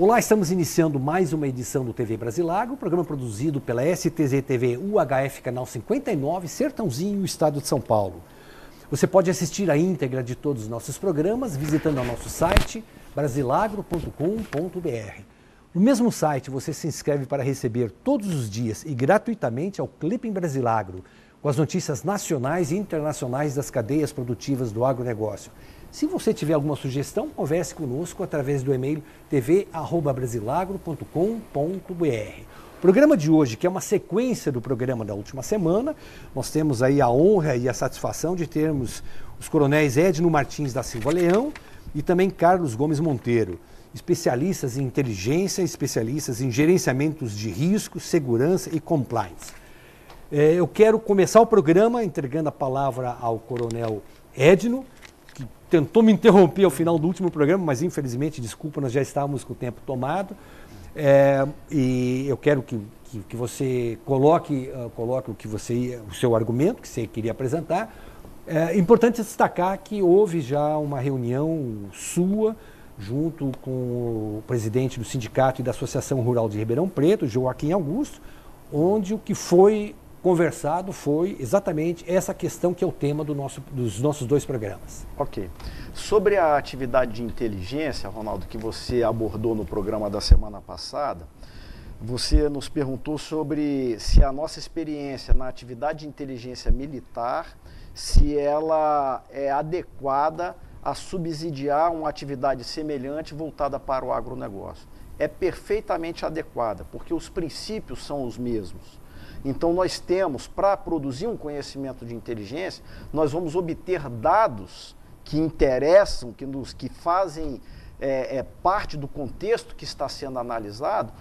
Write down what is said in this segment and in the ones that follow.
Olá, estamos iniciando mais uma edição do TV Brasilagro, programa produzido pela STZ TV UHF, canal 59, Sertãozinho, estado de São Paulo. Você pode assistir a íntegra de todos os nossos programas visitando o nosso site brasilagro.com.br. No mesmo site você se inscreve para receber todos os dias e gratuitamente ao Clipe em Brasilagro, com as notícias nacionais e internacionais das cadeias produtivas do agronegócio. Se você tiver alguma sugestão, converse conosco através do e-mail tv@brasilagro.com.br. O programa de hoje, que é uma sequência do programa da última semana, nós temos aí a honra e a satisfação de termos os coronéis Edno Martins da Silva Leão e também Carlos Gomes Monteiro, especialistas em inteligência, especialistas em gerenciamentos de risco, segurança e compliance. Eu quero começar o programa entregando a palavra ao coronel Edno, que tentou me interromper ao final do último programa, mas infelizmente, desculpa, nós já estávamos com o tempo tomado. E eu quero que você coloque o seu argumento que você queria apresentar. É importante destacar que houve já uma reunião sua junto com o presidente do Sindicato e da Associação Rural de Ribeirão Preto, Joaquim Augusto, onde o que foi conversado foi exatamente essa questão que é o tema dos nossos dois programas. Ok. Sobre a atividade de inteligência, Ronaldo, que você abordou no programa da semana passada, você nos perguntou sobre se a nossa experiência na atividade de inteligência militar, se ela é adequada a subsidiar uma atividade semelhante voltada para o agronegócio. É perfeitamente adequada, porque os princípios são os mesmos. Então nós temos, para produzir um conhecimento de inteligência, nós vamos obter dados que interessam, que fazem parte do contexto que está sendo analisado,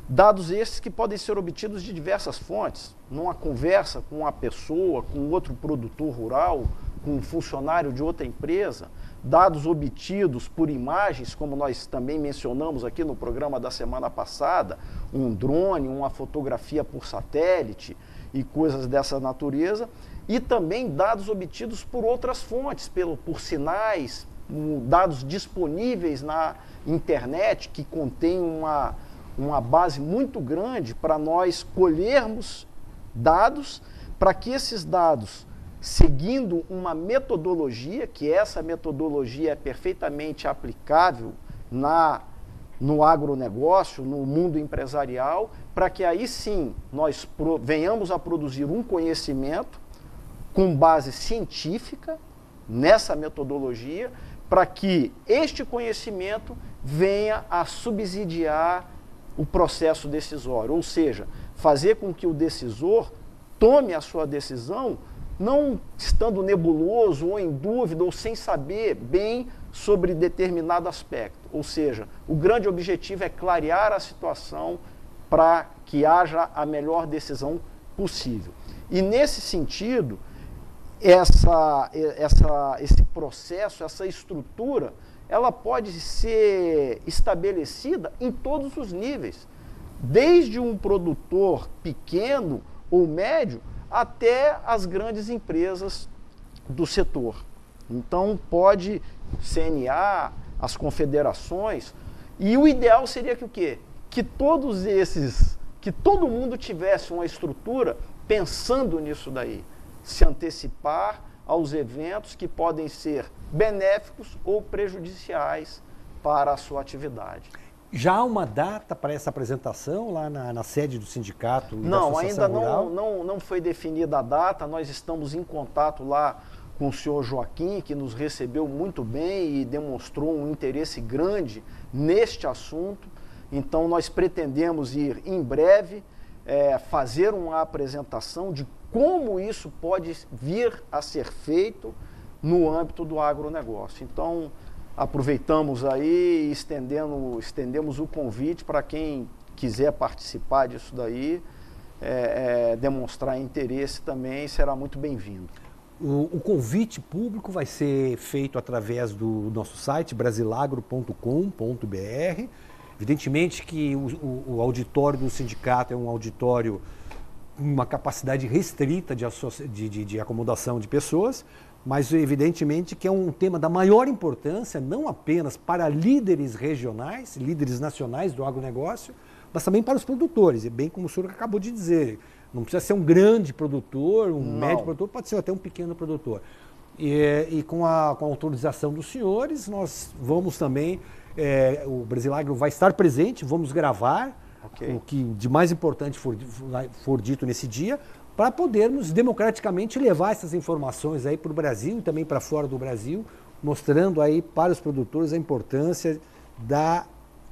dados esses que podem ser obtidos de diversas fontes, numa conversa com uma pessoa, com outro produtor rural, com um funcionário de outra empresa, dados obtidos por imagens, como nós também mencionamos aqui no programa da semana passada, um drone, uma fotografia por satélite e coisas dessa natureza, e também dados obtidos por outras fontes, por sinais, dados disponíveis na internet, que contém uma base muito grande para nós colhermos dados, para que esses dados, seguindo uma metodologia, que essa metodologia é perfeitamente aplicável no agronegócio, no mundo empresarial, para que aí sim nós venhamos a produzir um conhecimento com base científica nessa metodologia, para que este conhecimento venha a subsidiar o processo decisório, ou seja, fazer com que o decisor tome a sua decisão não estando nebuloso ou em dúvida ou sem saber bem sobre determinado aspecto. Ou seja, o grande objetivo é clarear a situação para que haja a melhor decisão possível. E nesse sentido, esse processo, essa estrutura, ela pode ser estabelecida em todos os níveis, desde um produtor pequeno ou médio até as grandes empresas do setor. Então pode CNA, as confederações, e o ideal seria que o quê? Que todo mundo tivesse uma estrutura pensando nisso daí, se antecipar aos eventos que podem ser benéficos ou prejudiciais para a sua atividade. Já há uma data para essa apresentação lá na sede do sindicato? Não, ainda não foi definida a data. Nós estamos em contato lá com o senhor Joaquim, que nos recebeu muito bem e demonstrou um interesse grande neste assunto. Então nós pretendemos ir em breve fazer uma apresentação de como isso pode vir a ser feito no âmbito do agronegócio. Então aproveitamos aí e estendemos o convite para quem quiser participar disso daí, demonstrar interesse também, será muito bem-vindo. O convite público vai ser feito através do nosso site brasilagro.com.br. Evidentemente que o auditório do sindicato é um auditório com uma capacidade restrita de acomodação de pessoas, mas evidentemente que é um tema da maior importância, não apenas para líderes regionais, líderes nacionais do agronegócio, mas também para os produtores, e bem como o senhor acabou de dizer, não precisa ser um grande produtor, médio produtor, pode ser até um pequeno produtor. E com a autorização dos senhores, nós vamos também, o Brasilagro vai estar presente, vamos gravar o que de mais importante for dito nesse dia, para podermos democraticamente levar essas informações aí para o Brasil e também para fora do Brasil, mostrando aí para os produtores a importância da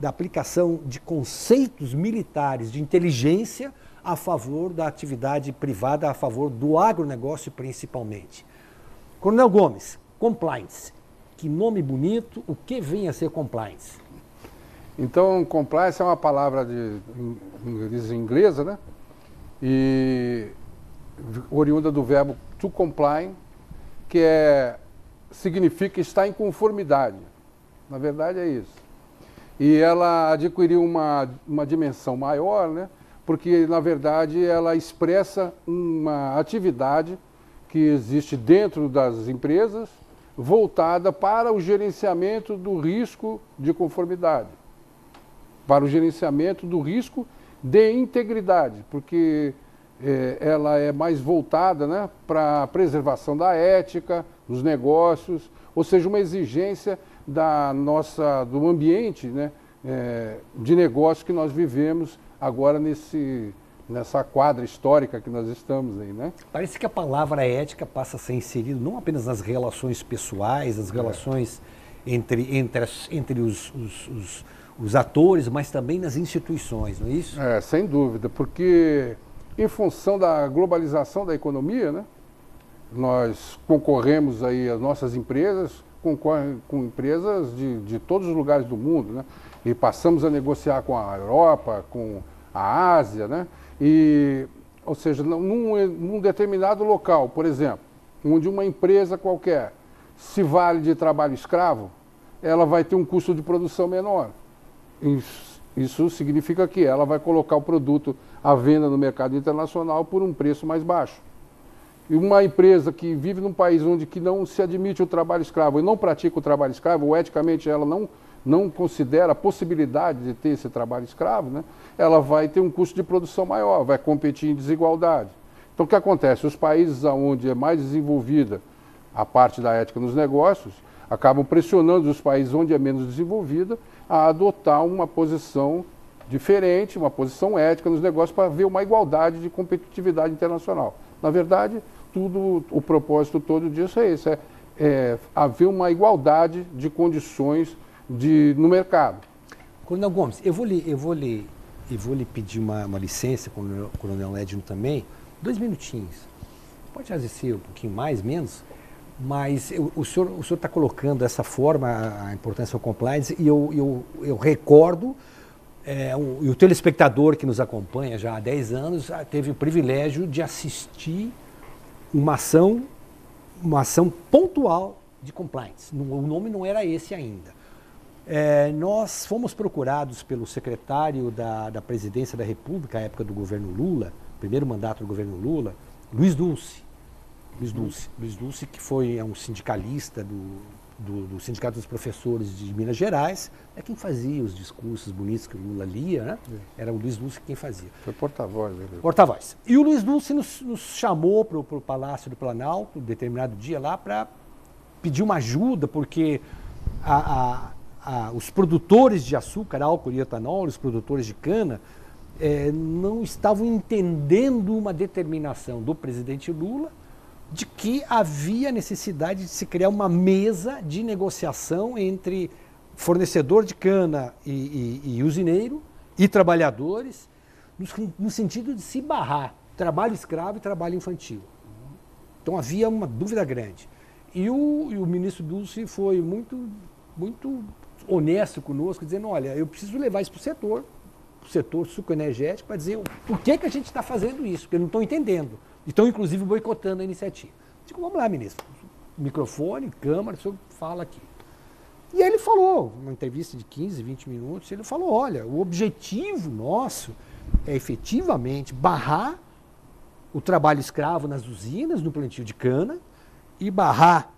aplicação de conceitos militares de inteligência a favor da atividade privada, a favor do agronegócio principalmente. Coronel Gomes, compliance. Que nome bonito, o que vem a ser compliance? Então, compliance é uma palavra de inglesa, né? E oriunda do verbo to comply, que significa estar em conformidade. Na verdade é isso. E ela adquiriu uma dimensão maior, né? Porque, na verdade, ela expressa uma atividade que existe dentro das empresas, voltada para o gerenciamento do risco de conformidade, para o gerenciamento do risco de integridade, porque ela é mais voltada, né, para a preservação da ética, dos negócios, ou seja, uma exigência do ambiente, né, de negócio que nós vivemos agora nessa quadra histórica que nós estamos aí, né? Parece que a palavra ética passa a ser inserida não apenas nas relações pessoais, nas relações entre os atores, mas também nas instituições, não é isso? Sem dúvida, porque em função da globalização da economia, né, nós concorremos aí, as nossas empresas concorrem com empresas de todos os lugares do mundo, né? E passamos a negociar com a Europa, com a Ásia, né? Ou seja, num determinado local, por exemplo, onde uma empresa qualquer se vale de trabalho escravo, ela vai ter um custo de produção menor. Isso significa que ela vai colocar o produto à venda no mercado internacional por um preço mais baixo. E uma empresa que vive num país onde que não se admite o trabalho escravo e não pratica o trabalho escravo, ou eticamente ela não considera a possibilidade de ter esse trabalho escravo, né, ela vai ter um custo de produção maior, vai competir em desigualdade. Então o que acontece? Os países onde é mais desenvolvida a parte da ética nos negócios acabam pressionando os países onde é menos desenvolvida a adotar uma posição diferente, uma posição ética nos negócios para haver uma igualdade de competitividade internacional. Na verdade, o propósito todo disso é esse, haver uma igualdade de condições no mercado. Coronel Gomes, eu vou lhe pedir uma licença, Coronel Edno também, 2 minutinhos. Pode às vezes ser um pouquinho mais, menos, mas o senhor está colocando dessa forma a importância do compliance e eu recordo, e o telespectador que nos acompanha já há 10 anos teve o privilégio de assistir uma ação pontual de compliance. O nome não era esse ainda. Nós fomos procurados pelo secretário da Presidência da República, à época do governo Lula, primeiro mandato do governo Lula, Luiz Dulce, que foi um sindicalista do Sindicato dos Professores de Minas Gerais, é quem fazia os discursos bonitos que o Lula lia, né? Era o Luiz Dulce quem fazia. Foi porta-voz. Porta-voz. E o Luiz Dulce nos chamou para o Palácio do Planalto, um determinado dia lá, para pedir uma ajuda, porque os produtores de açúcar, álcool e etanol, os produtores de cana, não estavam entendendo uma determinação do presidente Lula de que havia necessidade de se criar uma mesa de negociação entre fornecedor de cana e usineiro e trabalhadores, no sentido de se barrar trabalho escravo e trabalho infantil. Então havia uma dúvida grande. E o ministro Dulce foi muito honesto conosco, dizendo, olha, eu preciso levar isso para o setor sucroenergético, para dizer por que a gente está fazendo isso, porque não estão entendendo. Estão, inclusive, boicotando a iniciativa. Digo, vamos lá, ministro. Microfone, câmera, o senhor fala aqui. E aí ele falou, uma entrevista de 15, 20 minutos, ele falou, olha, o objetivo nosso é efetivamente barrar o trabalho escravo nas usinas, no plantio de cana, e barrar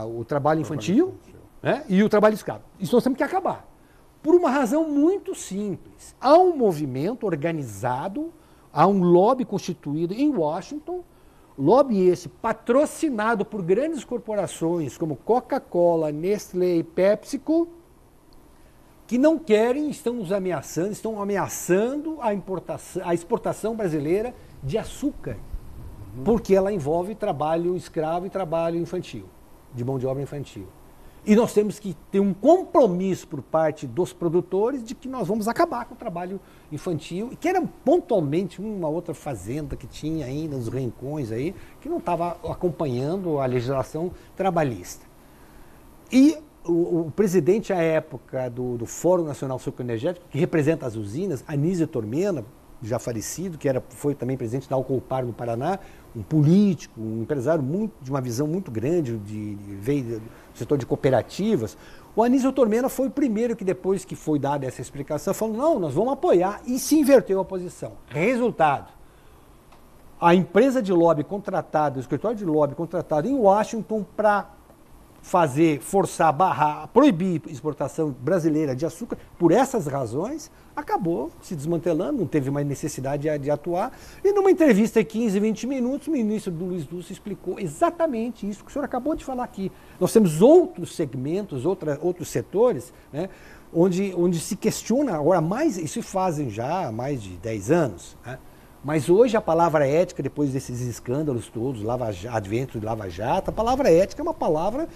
o trabalho infantil, né, e o trabalho escravo. Isso nós temos que acabar. Por uma razão muito simples. Há um movimento organizado, há um lobby constituído em Washington, lobby esse patrocinado por grandes corporações como Coca-Cola, Nestlé e PepsiCo, que não querem, estão ameaçando a exportação brasileira de açúcar, porque ela envolve trabalho escravo e trabalho infantil, de mão de obra infantil. E nós temos que ter um compromisso por parte dos produtores de que nós vamos acabar com o trabalho infantil, que era pontualmente uma outra fazenda que tinha ainda nos rincões aí, que não estava acompanhando a legislação trabalhista. E o presidente à época do Fórum Nacional Sucroenergético, que representa as usinas, Anísio Tormena, já falecido, que foi também presidente da Alcopar no Paraná, um político, um empresário de uma visão muito grande, veio do setor de cooperativas. O Anísio Tormena foi o primeiro que, depois que foi dada essa explicação, falou, não, nós vamos apoiar, e se inverteu a posição. Resultado, a empresa de lobby contratada, o escritório de lobby contratado em Washington para forçar, barrar, proibir a exportação brasileira de açúcar, por essas razões, acabou se desmantelando, não teve mais necessidade de atuar. E numa entrevista de 15, 20 minutos, o ministro Luiz Dulce explicou exatamente isso que o senhor acabou de falar aqui. Nós temos outros segmentos, outros setores, né, onde se questiona, agora isso fazem já há mais de 10 anos, né? Mas hoje a palavra ética, depois desses escândalos todos, advento de Lava Jato, a palavra ética é uma palavra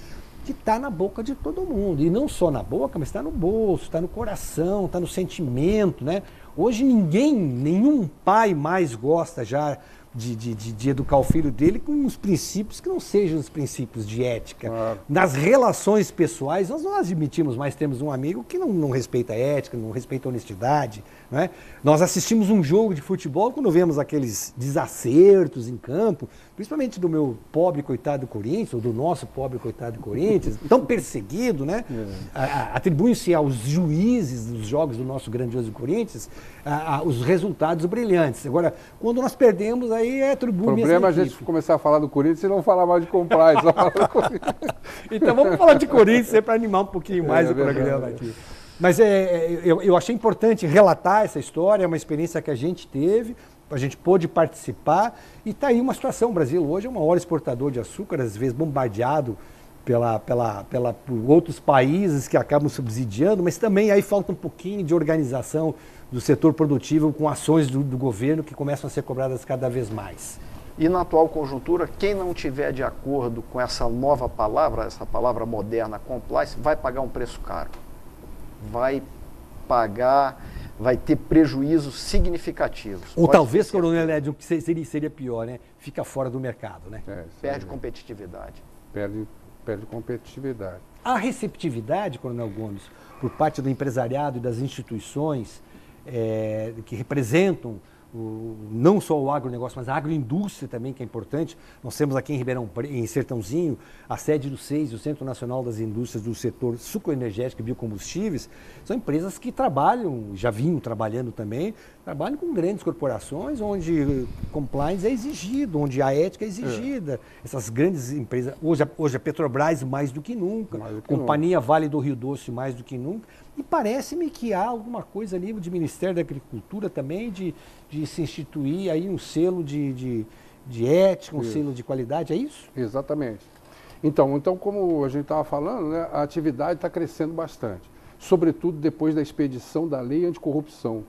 que está na boca de todo mundo. E não só na boca, mas está no bolso, está no coração, está no sentimento, né? Hoje nenhum pai mais gosta já de educar o filho dele com uns princípios que não sejam os princípios de ética. Claro. Nas relações pessoais, nós não admitimos mais, temos um amigo que não respeita a ética, não respeita a honestidade. Não é? Nós assistimos um jogo de futebol quando vemos aqueles desacertos em campo, principalmente do meu pobre coitado Corinthians, ou do nosso pobre coitado Corinthians, tão perseguido, né? Atribui-se aos juízes dos jogos do nosso grandioso Corinthians os resultados brilhantes. Agora, quando nós perdemos, aí atribui-se. O problema é a gente começar a falar do Corinthians e não falar mais de compliance. Então vamos falar de Corinthians para animar um pouquinho mais o programa aqui. Mas eu achei importante relatar essa história, é uma experiência que a gente teve, a gente pôde participar, e está aí uma situação. O Brasil hoje é o maior exportador de açúcar, às vezes bombardeado por outros países que acabam subsidiando, mas também aí falta um pouquinho de organização do setor produtivo com ações do governo que começam a ser cobradas cada vez mais. E na atual conjuntura, quem não tiver de acordo com essa nova palavra, essa palavra moderna, compliance, vai pagar um preço caro. Vai ter prejuízos significativos. Ou talvez, Coronel Edson, que seria pior, né? Fica fora do mercado, né? Perde competitividade. Perde competitividade. A receptividade, Coronel Gomes, por parte do empresariado e das instituições que representam não só o agronegócio, mas a agroindústria também, que é importante. Nós temos aqui em Sertãozinho, a sede do CEIS, o Centro Nacional das Indústrias do Setor Sucroenergético e Biocombustíveis. São empresas que trabalham, já vinham trabalhando também, trabalham com grandes corporações, onde compliance é exigido, onde a ética é exigida. Essas grandes empresas, hoje a Petrobras mais do que nunca, Companhia Vale do Rio Doce mais do que nunca. E parece-me que há alguma coisa a nível de Ministério da Agricultura também, de se instituir aí um selo de ética, um selo de qualidade, é isso? Exatamente. Então como a gente estava falando, né, a atividade está crescendo bastante, sobretudo depois da expedição da Lei Anticorrupção.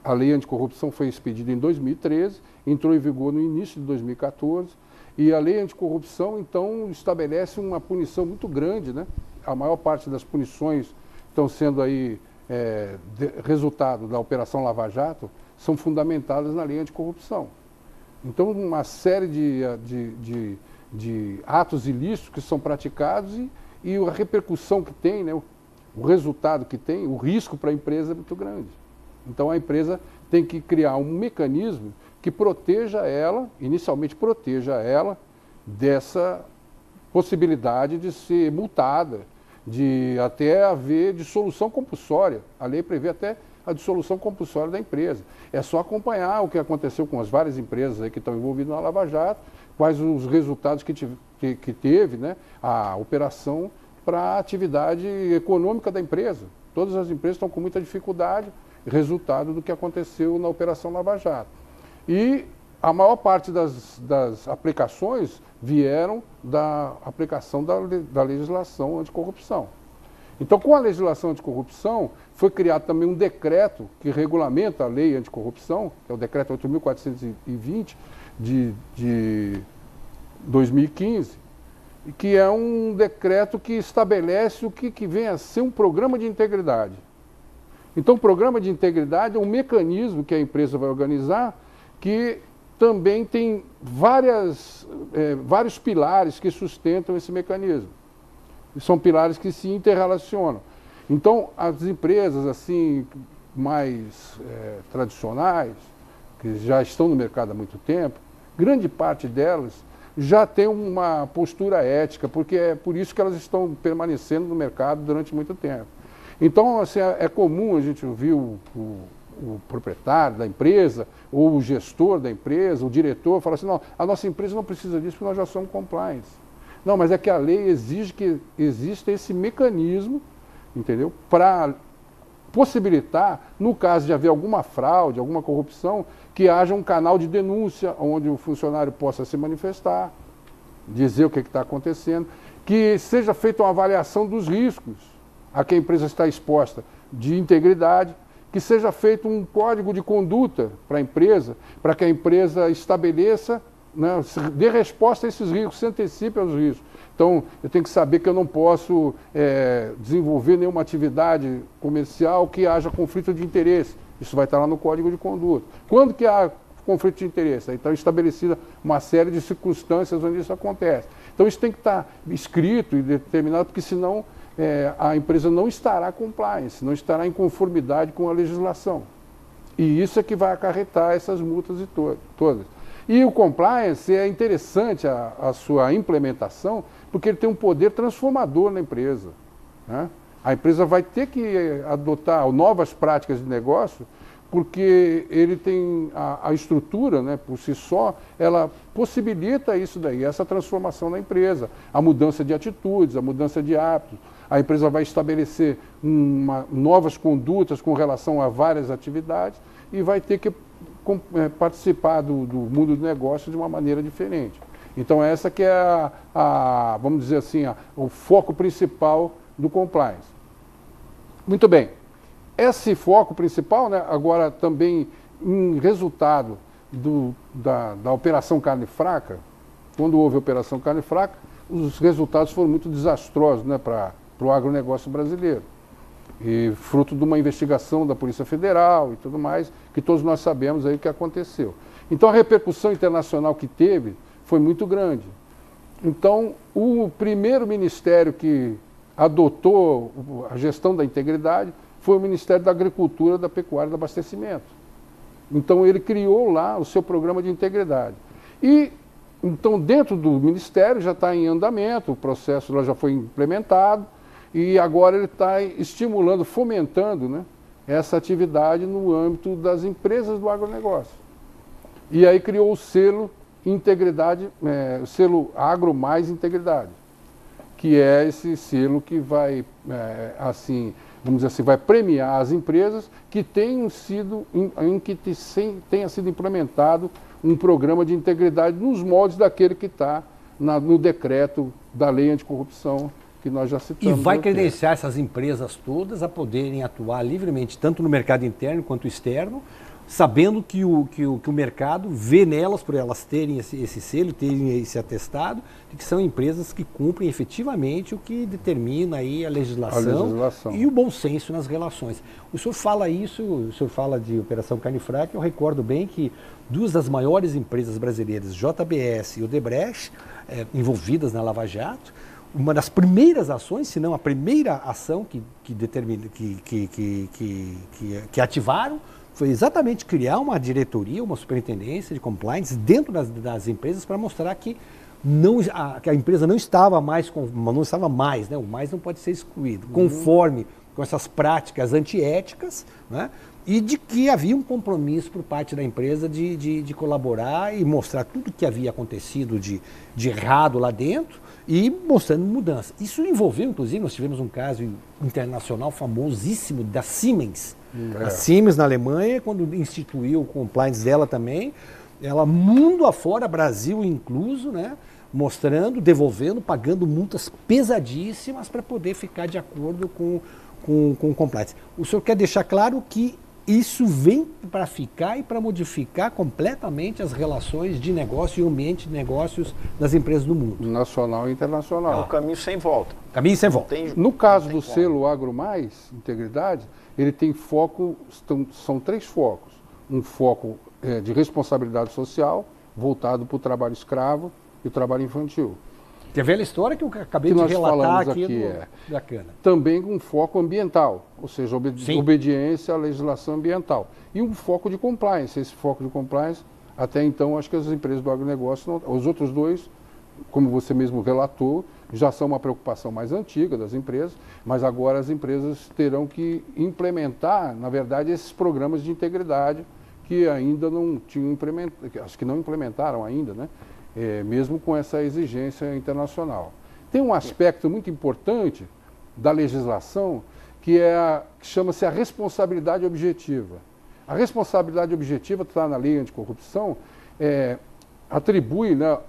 A Lei Anticorrupção foi expedida em 2013, entrou em vigor no início de 2014, e a Lei Anticorrupção, então, estabelece uma punição muito grande, né? A maior parte das punições estão sendo aí resultado da Operação Lava Jato, são fundamentadas na Lei Anticorrupção. Então, uma série de atos ilícitos que são praticados e a repercussão que tem, né, o resultado que tem, o risco para a empresa é muito grande. Então, a empresa tem que criar um mecanismo que proteja ela, inicialmente proteja ela dessa possibilidade de ser multada, de até haver dissolução compulsória. A lei prevê até a dissolução compulsória da empresa. É só acompanhar o que aconteceu com as várias empresas aí que estão envolvidas na Lava Jato, quais os resultados que teve, né, a operação para a atividade econômica da empresa. Todas as empresas estão com muita dificuldade, resultado do que aconteceu na Operação Lava Jato. E a maior parte das aplicações vieram da aplicação da legislação anticorrupção. Então, com a legislação anticorrupção, foi criado também um decreto que regulamenta a lei anticorrupção, que é o decreto 8.420 de 2015, que é um decreto que estabelece o que vem a ser um programa de integridade. Então, o programa de integridade é um mecanismo que a empresa vai organizar que também tem vários pilares que sustentam esse mecanismo. E são pilares que se interrelacionam. Então, as empresas assim mais tradicionais, que já estão no mercado há muito tempo, grande parte delas já tem uma postura ética, porque é por isso que elas estão permanecendo no mercado durante muito tempo. Então, assim, é comum a gente ouvir o proprietário da empresa, ou o gestor da empresa, o diretor, falar assim, não, a nossa empresa não precisa disso porque nós já somos compliance. Não, mas é que a lei exige que exista esse mecanismo, entendeu? Para possibilitar, no caso de haver alguma fraude, alguma corrupção, que haja um canal de denúncia onde o funcionário possa se manifestar, dizer o que está acontecendo, que seja feita uma avaliação dos riscos a que a empresa está exposta de integridade, que seja feito um código de conduta para a empresa, para que a empresa estabeleça, né, dê resposta a esses riscos, se antecipe aos riscos. Então, eu tenho que saber que eu não posso desenvolver nenhuma atividade comercial que haja conflito de interesse. Isso vai estar lá no código de conduta. Quando que há conflito de interesse? Aí está estabelecida uma série de circunstâncias onde isso acontece. Então, isso tem que estar escrito e determinado, porque senão a empresa não estará compliance, não estará em conformidade com a legislação. E isso é que vai acarretar essas multas todas. E o compliance é interessante a sua implementação, porque ele tem um poder transformador na empresa, né? A empresa vai ter que adotar novas práticas de negócio, porque ele tem a estrutura, né, por si só, ela possibilita isso daí, essa transformação na empresa, a mudança de atitudes, a mudança de hábitos. A empresa vai estabelecer novas condutas com relação a várias atividades e vai ter que participar do mundo do negócio de uma maneira diferente. Então essa que é vamos dizer assim, o foco principal do compliance. Muito bem. Esse foco principal, né, agora também em resultado da Operação Carne Fraca, quando houve a Operação Carne Fraca, os resultados foram muito desastrosos, né, para o agronegócio brasileiro. E fruto de uma investigação da Polícia Federal e tudo mais, que todos nós sabemos aí o que aconteceu. Então a repercussão internacional que teve foi muito grande. Então o primeiro ministério que adotou a gestão da integridade foi o Ministério da Agricultura, da Pecuária e do Abastecimento. Então ele criou lá o seu programa de integridade. E então dentro do Ministério já está em andamento, o processo lá já foi implementado, e agora ele está estimulando, fomentando, né, essa atividade no âmbito das empresas do agronegócio. E aí criou o selo Integridade, o selo Agro Mais Integridade, que é esse selo que vai, assim, vamos dizer assim, vai premiar as empresas que tenha sido implementado um programa de integridade nos moldes daquele que está no decreto da lei anticorrupção, que nós já citamos. E vai credenciar essas empresas todas a poderem atuar livremente, tanto no mercado interno quanto externo, sabendo que o mercado vê nelas, por elas terem esse selo, terem esse atestado, de que são empresas que cumprem efetivamente o que determina aí a legislação e o bom senso nas relações. O senhor fala isso, o senhor fala de Operação Carne Fraca, eu recordo bem que duas das maiores empresas brasileiras, JBS e Odebrecht, envolvidas na Lava Jato, uma das primeiras ações, se não a primeira ação que ativaram, foi exatamente criar uma diretoria, uma superintendência de compliance dentro das empresas para mostrar que a empresa não estava mais, né? O mais não pode ser excluído, conforme com essas práticas antiéticas, né? e de que havia um compromisso por parte da empresa de colaborar e mostrar tudo o que havia acontecido de errado lá dentro e mostrando mudança. Isso envolveu, inclusive, nós tivemos um caso internacional famosíssimo da Siemens. A Siemens na Alemanha, quando instituiu o compliance dela também, ela mundo afora, Brasil incluso, né? Mostrando, devolvendo, pagando multas pesadíssimas para poder ficar de acordo com o compliance. O senhor quer deixar claro que isso vem para ficar e para modificar completamente as relações de negócio e o ambiente de negócios das empresas do mundo. Nacional e internacional. É um caminho sem volta. Caminho sem volta. No caso do selo Agro Mais Integridade, ele tem foco, são 3 focos. Um foco de responsabilidade social, voltado para o trabalho escravo e o trabalho infantil. Que é a velha história que eu acabei de relatar aqui da cana. Também um foco ambiental, ou seja, obediência à legislação ambiental. E um foco de compliance. Esse foco de compliance, até então, acho que as empresas do agronegócio, os outros 2, como você mesmo relatou, já são uma preocupação mais antiga das empresas, mas agora as empresas terão que implementar, na verdade, esses programas de integridade que ainda não tinham implementado, acho que não implementaram ainda, né? Mesmo com essa exigência internacional. Tem um aspecto muito importante da legislação que chama-se a responsabilidade objetiva. A responsabilidade objetiva está na lei anticorrupção, atribui, né,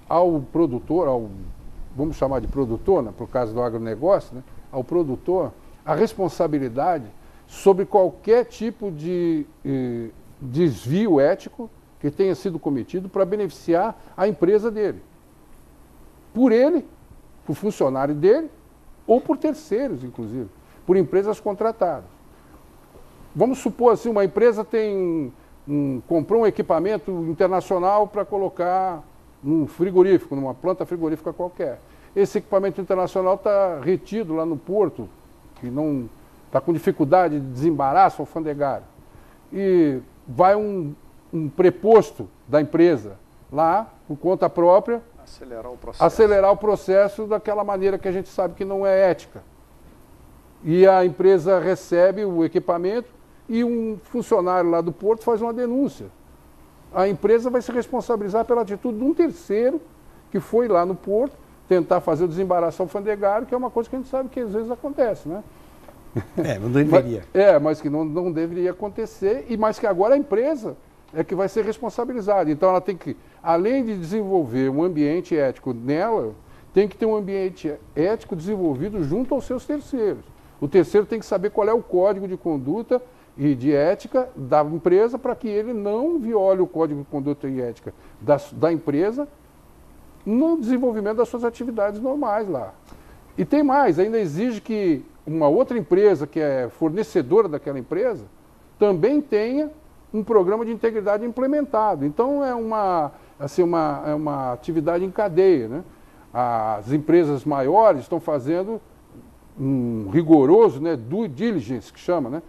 ao produtor, vamos chamar de produtor, né, por caso do agronegócio, né, ao produtor, a responsabilidade sobre qualquer tipo de desvio ético que tenha sido cometido para beneficiar a empresa dele. Por ele, por funcionário dele, ou por terceiros, inclusive, por empresas contratadas. Vamos supor assim, uma empresa comprou um equipamento internacional para colocar num frigorífico, numa planta frigorífica qualquer. Esse equipamento internacional está retido lá no porto, que não está com dificuldade de desembaraço alfandegário. E vai um preposto da empresa lá, por conta própria, acelerar o processo daquela maneira que a gente sabe que não é ética. E a empresa recebe o equipamento e um funcionário lá do porto faz uma denúncia. A empresa vai se responsabilizar pela atitude de um terceiro que foi lá no porto tentar fazer o desembaraço alfandegário, que é uma coisa que a gente sabe que às vezes acontece, né? Não deveria. Mas que não deveria acontecer, mas que agora a empresa é que vai ser responsabilizada. Então ela tem que, além de desenvolver um ambiente ético nela, tem que ter um ambiente ético desenvolvido junto aos seus terceiros. O terceiro tem que saber qual é o código de conduta e de ética da empresa para que ele não viole o código de conduta e ética da empresa no desenvolvimento das suas atividades normais lá. E tem mais, ainda exige que uma outra empresa que é fornecedora daquela empresa também tenha um programa de integridade implementado. Então é uma atividade em cadeia, né? As empresas maiores estão fazendo um rigoroso, né, due diligence, que chama, né?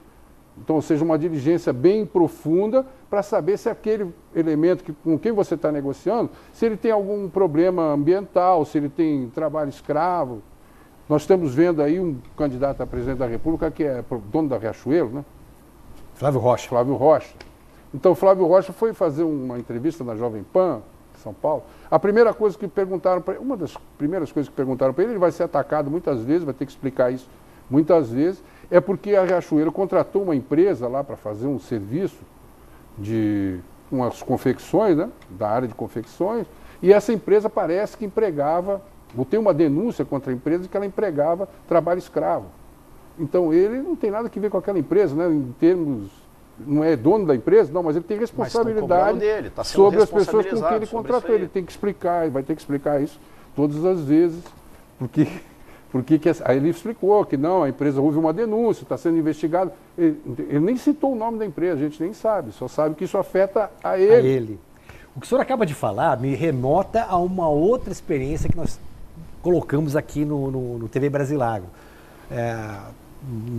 Então, ou seja, uma diligência bem profunda para saber se aquele elemento com quem você está negociando, se ele tem algum problema ambiental, se ele tem trabalho escravo. Nós estamos vendo aí um candidato a presidente da República que é dono da Riachuelo, né? Flávio Rocha. Flávio Rocha. Então, Flávio Rocha foi fazer uma entrevista na Jovem Pan, em São Paulo. A primeira coisa que perguntaram para ele, uma das primeiras coisas que perguntaram para ele vai ser atacado muitas vezes, vai ter que explicar isso muitas vezes, é porque a Riachuelo contratou uma empresa lá para fazer um serviço de umas confecções, né, da área de confecções, e essa empresa parece que empregava, tem uma denúncia contra a empresa que ela empregava trabalho escravo. Então ele não tem nada que ver com aquela empresa, né, em termos, não é dono da empresa, não, mas ele tem responsabilidade dele, sobre as pessoas com quem ele contratou. Ele tem que explicar, vai ter que explicar isso todas as vezes, porque aí ele explicou que não, a empresa houve uma denúncia, está sendo investigado. Ele nem citou o nome da empresa, a gente nem sabe, só sabe que isso afeta a ele. O que o senhor acaba de falar me remota a uma outra experiência que nós colocamos aqui no TV Brasilágro.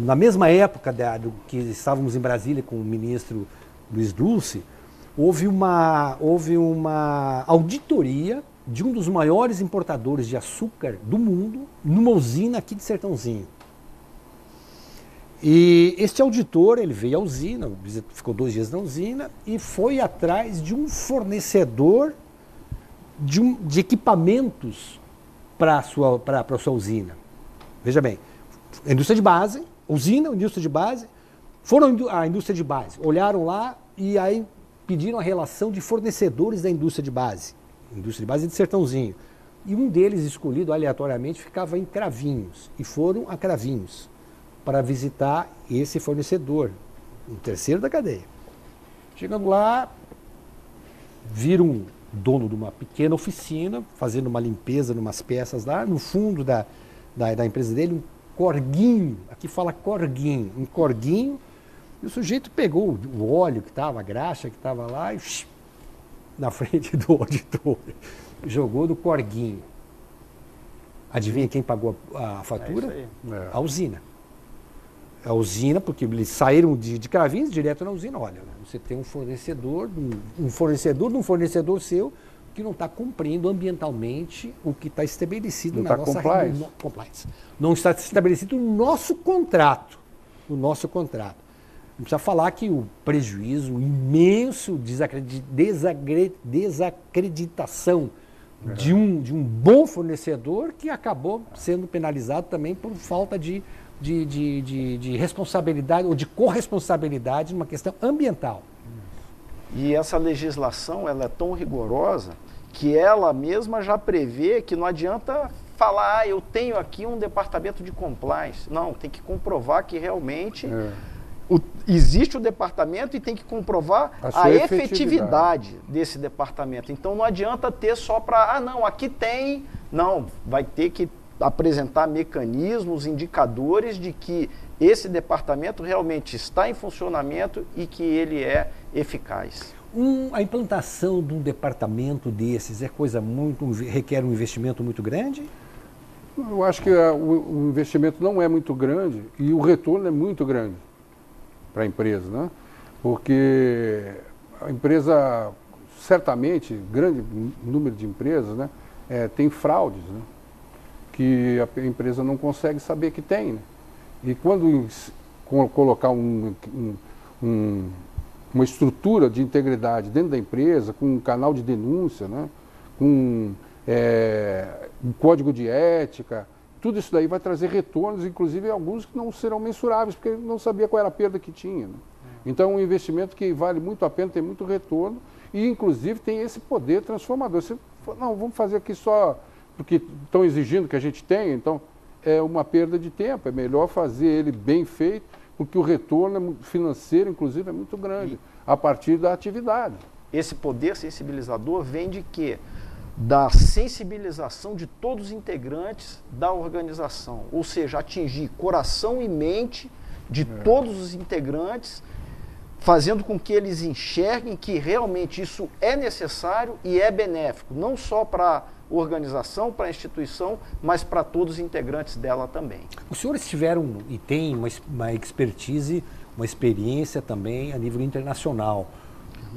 Na mesma época do que estávamos em Brasília com o ministro Luiz Dulce, houve uma auditoria de um dos maiores importadores de açúcar do mundo, numa usina aqui de Sertãozinho. E este auditor, ele veio à usina, ficou 2 dias na usina e foi atrás de um fornecedor de equipamentos para a sua usina. Veja bem, a indústria de base, usina, indústria de base, foram à indústria de base, olharam lá e aí pediram a relação de fornecedores da indústria de base. Indústria de base de Sertãozinho. E um deles, escolhido aleatoriamente, ficava em Cravinhos. E foram a Cravinhos para visitar esse fornecedor, um terceiro da cadeia. Chegando lá, viram um dono de uma pequena oficina, fazendo uma limpeza em umas peças lá, no fundo da empresa dele, um corguinho, aqui fala corguinho, um corguinho, e o sujeito pegou o óleo que estava, a graxa que estava lá, e na frente do auditor, jogou no corguinho. Adivinha quem pagou a fatura? A usina. A usina, porque eles saíram de Cravinhos direto na usina. Olha, você tem um fornecedor de um fornecedor seu que não está cumprindo ambientalmente o que está estabelecido na nossa compliance. Não está estabelecido no nosso contrato. No nosso contrato. Não precisa falar que o prejuízo imenso, desacreditação de um bom fornecedor que acabou sendo penalizado também por falta de responsabilidade ou de corresponsabilidade numa questão ambiental. E essa legislação ela é tão rigorosa que ela mesma já prevê que não adianta falar, eu tenho aqui um departamento de compliance. Não, tem que comprovar que realmente existe o departamento e tem que comprovar a efetividade desse departamento. Então não adianta ter só para, não, aqui tem. Não, vai ter que apresentar mecanismos, indicadores de que esse departamento realmente está em funcionamento e que ele é eficaz. A implantação de um departamento desses requer um investimento muito grande? Eu acho que o investimento não é muito grande e o retorno é muito grande para a empresa, né? Porque a empresa, certamente, grande número de empresas, né, tem fraudes, né, que a empresa não consegue saber que tem, né? E quando colocar uma estrutura de integridade dentro da empresa, com um canal de denúncia, né, com um código de ética, tudo isso daí vai trazer retornos, inclusive alguns que não serão mensuráveis, porque ele não sabia qual era a perda que tinha, né? Então é um investimento que vale muito a pena, tem muito retorno e inclusive tem esse poder transformador. Você fala, não, vamos fazer aqui só porque estão exigindo que a gente tenha, então é uma perda de tempo, é melhor fazer ele bem feito, porque o retorno financeiro, inclusive, é muito grande, a partir da atividade. Esse poder sensibilizador vem de quê? Da sensibilização de todos os integrantes da organização, ou seja, atingir coração e mente de todos os integrantes, fazendo com que eles enxerguem que realmente isso é necessário e é benéfico, não só para a organização, para a instituição, mas para todos os integrantes dela também. Os senhores tiveram e têm uma expertise, uma experiência também a nível internacional.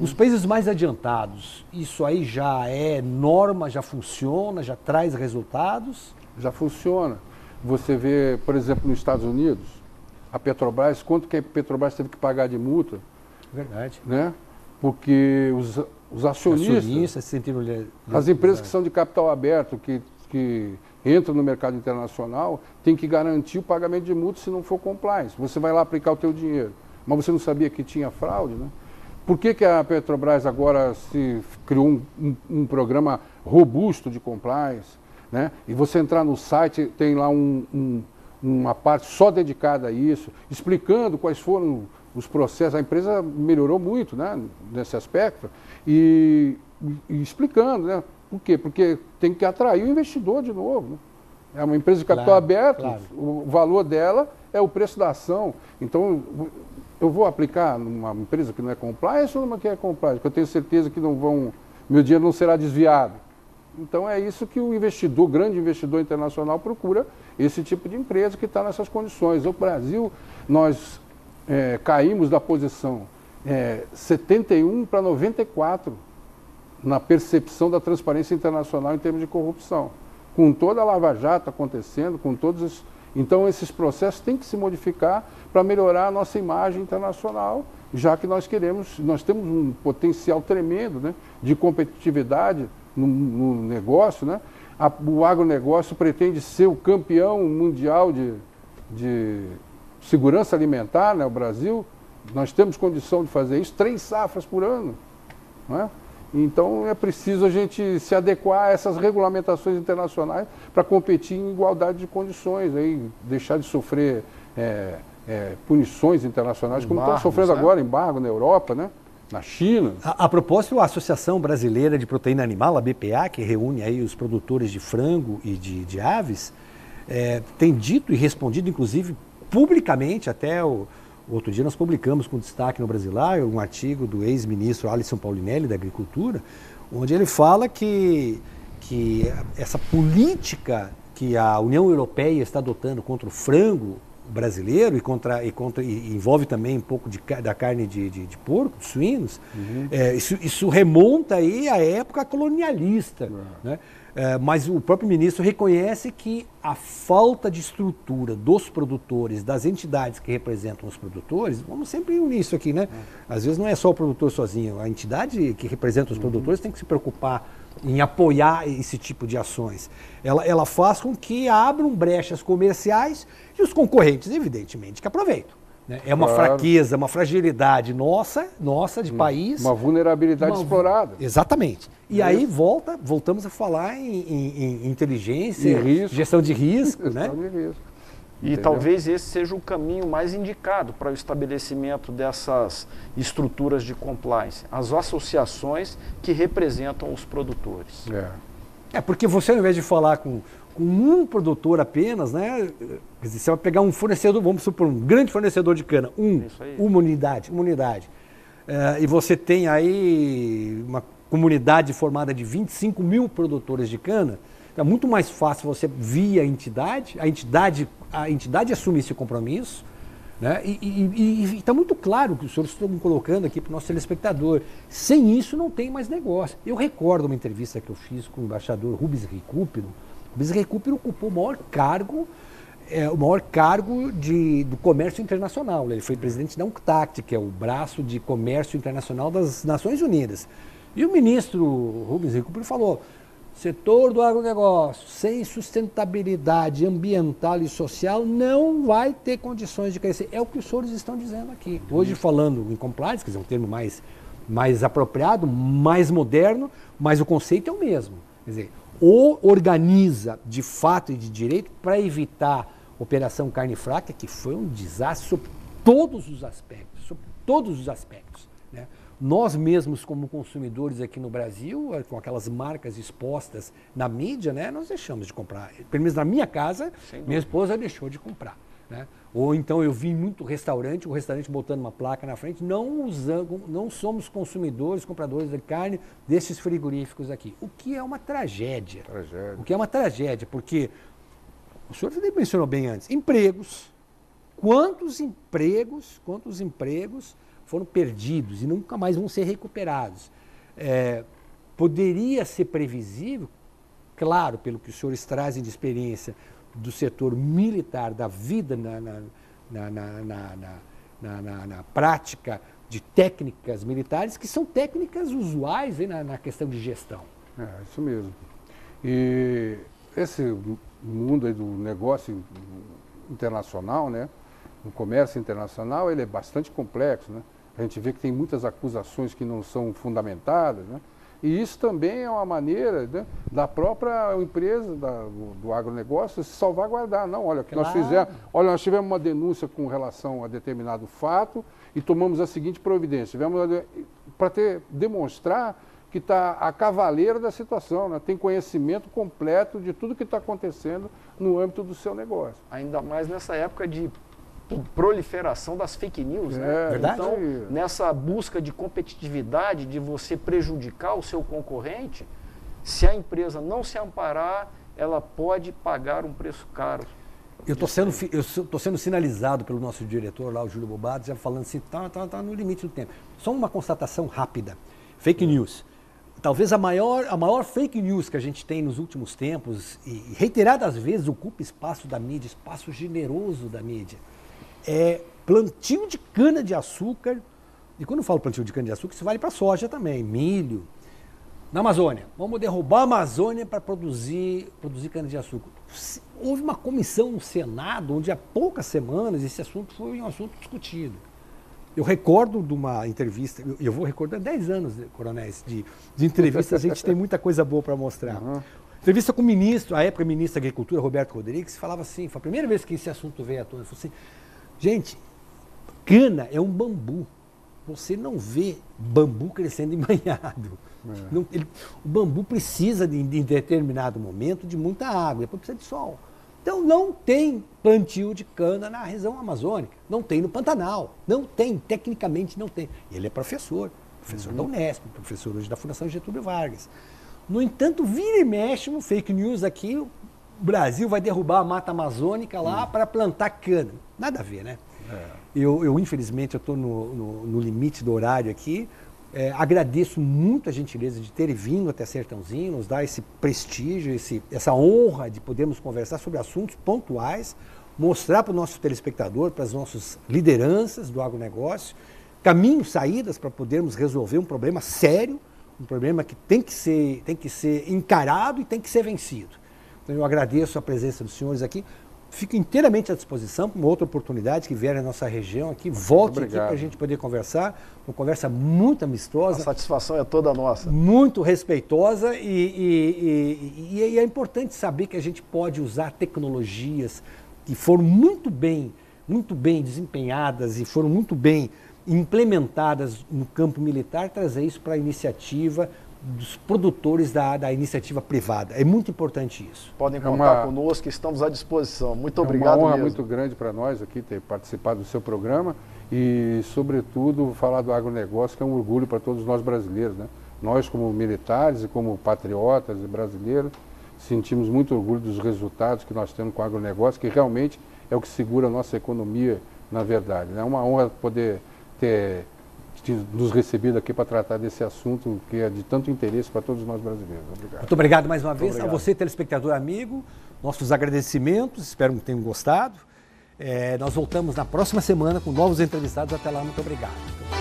Os países mais adiantados, isso aí já é norma, já funciona, já traz resultados? Já funciona. Você vê, por exemplo, nos Estados Unidos, a Petrobras, quanto que a Petrobras teve que pagar de multa? Verdade. Né? Porque os acionistas as empresas que são de capital aberto, que entram no mercado internacional, têm que garantir o pagamento de multa se não for compliance. Você vai lá aplicar o teu dinheiro, mas você não sabia que tinha fraude, né? Por que a Petrobras agora se criou um programa robusto de compliance, né? E você entrar no site, tem lá uma parte só dedicada a isso, explicando quais foram os processos. A empresa melhorou muito, né, nesse aspecto e explicando, né? Por quê? Porque tem que atrair o investidor de novo, né? É uma empresa de capital aberto, o valor dela é o preço da ação. Então, eu vou aplicar numa empresa que não é compliance ou numa que é compliance? Porque eu tenho certeza que meu dinheiro não será desviado. Então é isso que o investidor, grande investidor internacional, procura, esse tipo de empresa que está nessas condições. No Brasil, nós caímos da posição 71 para 94 na percepção da transparência internacional em termos de corrupção. Com toda a Lava Jato acontecendo, com todos Então, esses processos têm que se modificar para melhorar a nossa imagem internacional, já que nós temos um potencial tremendo, né, de competitividade no negócio, né? O agronegócio pretende ser o campeão mundial de segurança alimentar, né? O Brasil, nós temos condição de fazer isso, 3 safras por ano, não é? Então é preciso a gente se adequar a essas regulamentações internacionais para competir em igualdade de condições, aí, deixar de sofrer punições internacionais, como estão sofrendo agora, embargo na Europa, né? Na China. A propósito, a Associação Brasileira de Proteína Animal, a BPA, que reúne aí os produtores de frango e de aves, tem dito e respondido, inclusive, publicamente, até outro dia nós publicamos com destaque no Brasilar um artigo do ex-ministro Alisson Paulinelli, da Agricultura, onde ele fala que essa política que a União Europeia está adotando contra o frango brasileiro e envolve também um pouco da carne de porco, de suínos, isso remonta aí à época colonialista, né? Mas o próprio ministro reconhece que a falta de estrutura dos produtores, das entidades que representam os produtores, vamos sempre unir isso aqui, né? Às vezes não é só o produtor sozinho, a entidade que representa os produtores tem que se preocupar em apoiar esse tipo de ações. Ela faz com que abram brechas comerciais e os concorrentes, evidentemente, que aproveitam. É uma fraqueza, uma fragilidade nossa de país. Uma vulnerabilidade explorada. Exatamente. E aí voltamos a falar em inteligência, gestão de risco. Né? Gestão de risco. E talvez esse seja o caminho mais indicado para o estabelecimento dessas estruturas de compliance. As associações que representam os produtores. Porque você, ao invés de falar com um produtor apenas, né? Quer dizer, você vai pegar um fornecedor, vamos supor, um grande fornecedor de cana, uma unidade. E você tem aí uma comunidade formada de 25 mil produtores de cana. É muito mais fácil você, via a entidade assume esse compromisso, né? E está muito claro que os senhores estão colocando aqui para o nosso telespectador. Sem isso não tem mais negócio. Eu recordo uma entrevista que eu fiz com o embaixador Rubens Recupero. Rubens Recupero ocupou o maior cargo do comércio internacional. Ele foi presidente da UNCTAD, que é o braço de comércio internacional das Nações Unidas. E o ministro Rubens Recupero falou: setor do agronegócio sem sustentabilidade ambiental e social não vai ter condições de crescer. É o que os senhores estão dizendo aqui. Hoje, falando em compliance, quer dizer, um termo mais apropriado, mais moderno, mas o conceito é o mesmo. Quer dizer, ou organiza de fato e de direito para evitar Operação Carne Fraca, que foi um desastre sobre todos os aspectos, né? Nós mesmos, como consumidores aqui no Brasil, com aquelas marcas expostas na mídia, né, nós deixamos de comprar. Pelo menos na minha casa, minha esposa deixou de comprar, né? Ou então eu vi muito restaurante, o restaurante botando uma placa na frente, não somos compradores de carne desses frigoríficos aqui. O que é uma tragédia. O que é uma tragédia, porque o senhor mencionou bem antes, empregos. Quantos empregos foram perdidos e nunca mais vão ser recuperados? Poderia ser previsível, claro, pelo que os senhores trazem de experiência do setor militar, da vida na prática de técnicas militares, que são técnicas usuais aí na questão de gestão. Isso mesmo. E esse mundo aí do negócio internacional, né, o comércio internacional, ele é bastante complexo, né? A gente vê que tem muitas acusações que não são fundamentadas, né? E isso também é uma maneira, né, da própria empresa, do agronegócio, se salvaguardar. Não, olha, o que nós fizemos, nós tivemos uma denúncia com relação a determinado fato e tomamos a seguinte providência. Para demonstrar que está a cavaleira da situação, né? Tem conhecimento completo de tudo que está acontecendo no âmbito do seu negócio. Ainda mais nessa época de proliferação das fake news, né? Verdade. Então, nessa busca de competitividade, de você prejudicar o seu concorrente, se a empresa não se amparar, ela pode pagar um preço caro. Eu estou sendo sinalizado pelo nosso diretor lá, o Júlio Bobato, já falando assim, tá no limite do tempo. Só uma constatação rápida. Fake news. talvez a maior fake news que a gente tem nos últimos tempos, e reiteradas vezes ocupa espaço da mídia, espaço generoso da mídia, é plantio de cana-de-açúcar. E quando eu falo plantio de cana-de-açúcar, isso vale para soja também, milho. Na Amazônia, vamos derrubar a Amazônia para produzir cana-de-açúcar. Houve uma comissão no Senado, onde há poucas semanas esse assunto foi um assunto discutido. Eu recordo de uma entrevista, eu vou recordando 10 anos, coronéis, de entrevista, a gente tem muita coisa boa para mostrar. Uhum. Entrevista com o ministro, a época ministro da Agricultura, Roberto Rodrigues, falava assim, foi a primeira vez que esse assunto veio à tona, ele falou assim, gente, cana é um bambu. Você não vê bambu crescendo embanhado. Não, o bambu precisa, em determinado momento, de muita água, depois precisa de sol. Então não tem plantio de cana na região amazônica, não tem no Pantanal, não tem, tecnicamente não tem. Ele é professor da Unesp, professor hoje da Fundação Getúlio Vargas. No entanto, vira e mexe um fake news aqui, o Brasil vai derrubar a mata amazônica lá para plantar cana. Nada a ver, né? Eu infelizmente, eu estou no limite do horário aqui. Agradeço muito a gentileza de terem vindo até Sertãozinho, nos dar esse prestígio, essa honra de podermos conversar sobre assuntos pontuais, mostrar para o nosso telespectador, para as nossas lideranças do agronegócio, caminhos, saídas para podermos resolver um problema sério, um problema que tem que ser encarado e tem que ser vencido. Então eu agradeço a presença dos senhores aqui. Fico inteiramente à disposição para uma outra oportunidade que vier na nossa região aqui. Volte aqui para a gente poder conversar. Uma conversa muito amistosa. A satisfação é toda nossa. Muito respeitosa e é importante saber que a gente pode usar tecnologias que foram muito bem desempenhadas e foram muito bem implementadas no campo militar, trazer isso para a iniciativa dos produtores da iniciativa privada. É muito importante isso. Podem contar conosco, estamos à disposição. Muito obrigado mesmo. É uma honra muito grande para nós aqui ter participado do seu programa e, sobretudo, falar do agronegócio, que é um orgulho para todos nós brasileiros, né? Nós, como militares e como patriotas e brasileiros, sentimos muito orgulho dos resultados que nós temos com o agronegócio, que realmente é o que segura a nossa economia, na verdade. É uma honra poder ter nos recebido aqui para tratar desse assunto que é de tanto interesse para todos nós brasileiros. Obrigado. Muito obrigado mais uma vez a você, telespectador amigo. Nossos agradecimentos, espero que tenham gostado. Nós voltamos na próxima semana com novos entrevistados. Até lá, muito obrigado.